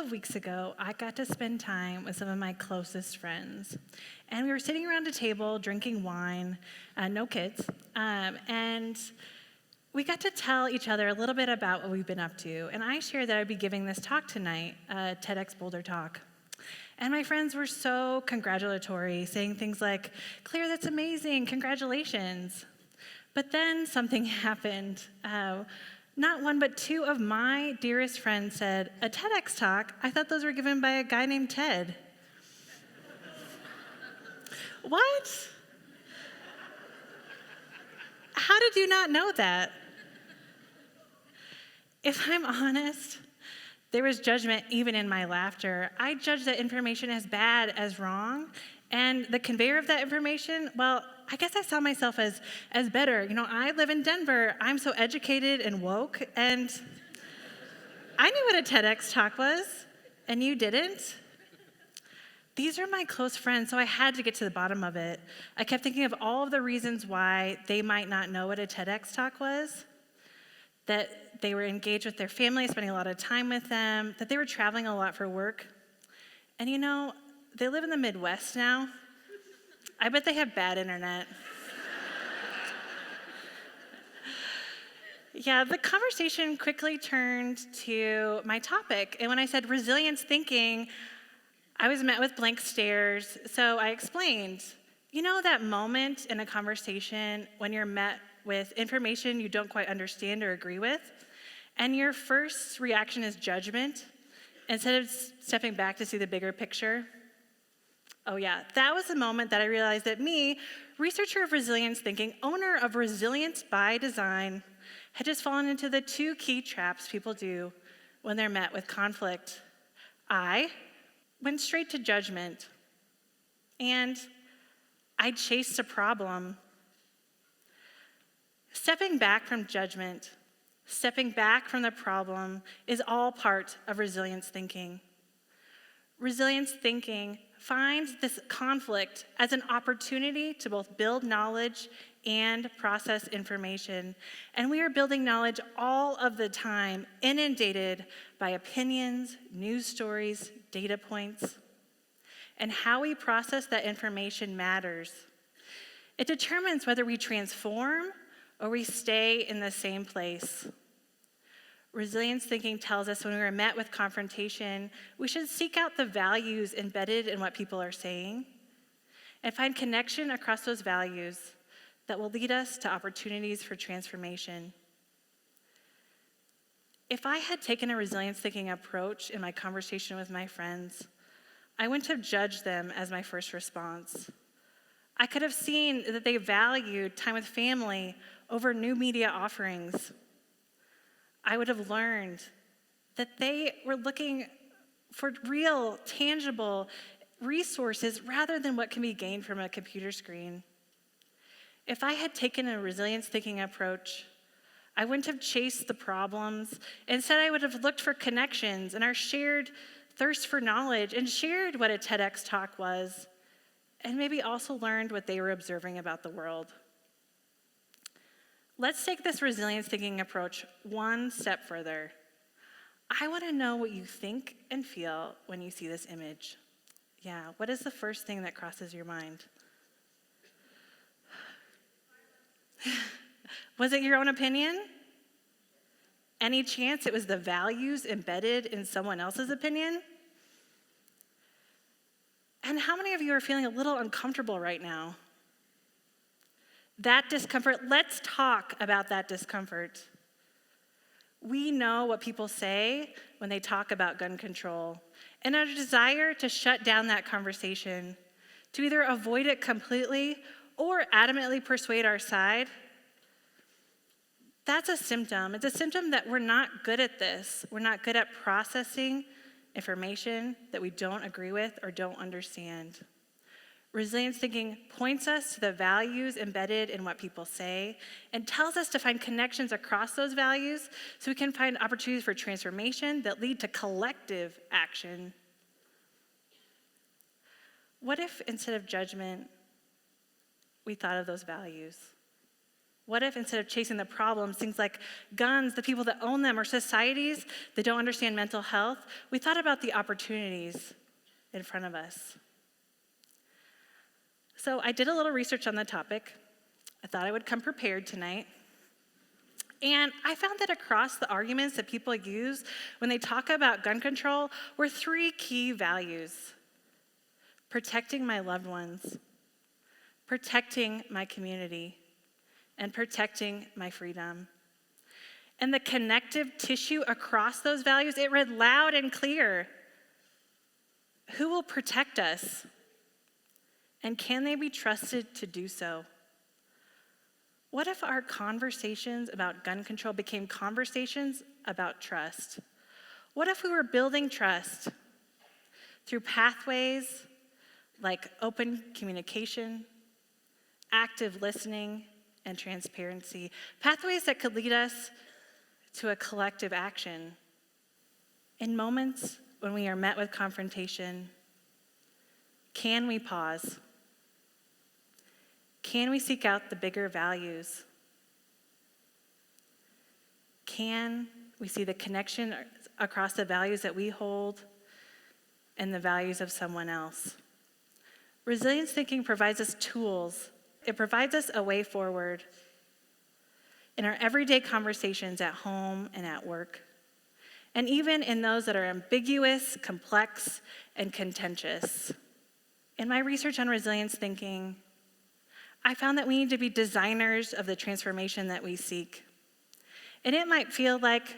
of weeks ago, I got to spend time with some of my closest friends. And we were sitting around a table drinking wine, no kids, and we got to tell each other a little bit about what we've been up to. And I shared that I'd be giving this talk tonight, a TEDxBoulder talk. And my friends were so congratulatory, saying things like, "Claire, that's amazing, congratulations." But then something happened. Not one, but two of my dearest friends said, "A TEDx talk? I thought those were given by a guy named Ted." What? How did you not know that? If I'm honest, there was judgment even in my laughter. I judged that information as bad as wrong, and the conveyor of that information, well, I guess I saw myself as better. You know, I live in Denver. I'm so educated and woke, and I knew what a TEDx talk was, and you didn't. These are my close friends, so I had to get to the bottom of it. I kept thinking of all of the reasons why they might not know what a TEDx talk was, that they were engaged with their family, spending a lot of time with them, that they were traveling a lot for work. And you know, they live in the Midwest now. I bet they have bad internet. Yeah, the conversation quickly turned to my topic. And when I said resilience thinking, I was met with blank stares. So I explained, you know that moment in a conversation when you're met with information you don't quite understand or agree with, and your first reaction is judgment instead of stepping back to see the bigger picture? Oh yeah, that was the moment that I realized that me, researcher of resilience thinking, owner of Resilience by Design, had just fallen into the two key traps people do when they're met with conflict. I went straight to judgment, and I chased a problem. Stepping back from judgment, stepping back from the problem is all part of resilience thinking. Resilience thinking finds this conflict as an opportunity to both build knowledge and process information. And we are building knowledge all of the time, inundated by opinions, news stories, data points. And how we process that information matters. It determines whether we transform or we stay in the same place. Resilience thinking tells us when we are met with confrontation, we should seek out the values embedded in what people are saying and find connection across those values that will lead us to opportunities for transformation. If I had taken a resilience thinking approach in my conversation with my friends, I wouldn't have judged them as my first response. I could have seen that they valued time with family over new media offerings. I would have learned that they were looking for real, tangible resources rather than what can be gained from a computer screen. If I had taken a resilience thinking approach, I wouldn't have chased the problems. Instead, I would have looked for connections and our shared thirst for knowledge and shared what a TEDx talk was, and maybe also learned what they were observing about the world. Let's take this resilience thinking approach one step further. I want to know what you think and feel when you see this image. Yeah, what is the first thing that crosses your mind? Was it your own opinion? Any chance it was the values embedded in someone else's opinion? And how many of you are feeling a little uncomfortable right now? That discomfort, let's talk about that discomfort. We know what people say when they talk about gun control, and our desire to shut down that conversation, to either avoid it completely or adamantly persuade our side, that's a symptom. It's a symptom that we're not good at this. We're not good at processing information that we don't agree with or don't understand. Resilience thinking points us to the values embedded in what people say and tells us to find connections across those values so we can find opportunities for transformation that lead to collective action. What if instead of judgment, we thought of those values? What if instead of chasing the problems, things like guns, the people that own them, or societies that don't understand mental health, we thought about the opportunities in front of us? So I did a little research on the topic. I thought I would come prepared tonight. And I found that across the arguments that people use when they talk about gun control were three key values: protecting my loved ones, protecting my community, and protecting my freedom. And the connective tissue across those values, it read loud and clear: who will protect us? And can they be trusted to do so? What if our conversations about gun control became conversations about trust? What if we were building trust through pathways like open communication, active listening, and transparency? Pathways that could lead us to a collective action. In moments when we are met with confrontation, can we pause? Can we seek out the bigger values? Can we see the connection across the values that we hold and the values of someone else? Resilience thinking provides us tools. It provides us a way forward in our everyday conversations at home and at work, and even in those that are ambiguous, complex, and contentious. In my research on resilience thinking, I found that we need to be designers of the transformation that we seek. And it might feel like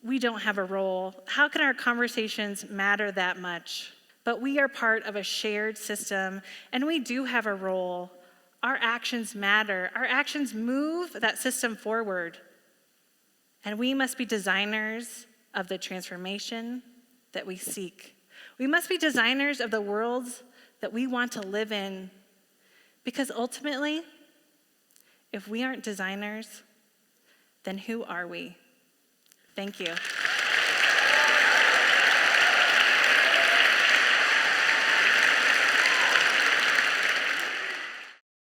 we don't have a role. How can our conversations matter that much? But we are part of a shared system, and we do have a role. Our actions matter. Our actions move that system forward. And we must be designers of the transformation that we seek. We must be designers of the worlds that we want to live in. Because ultimately, if we aren't designers, then who are we? Thank you.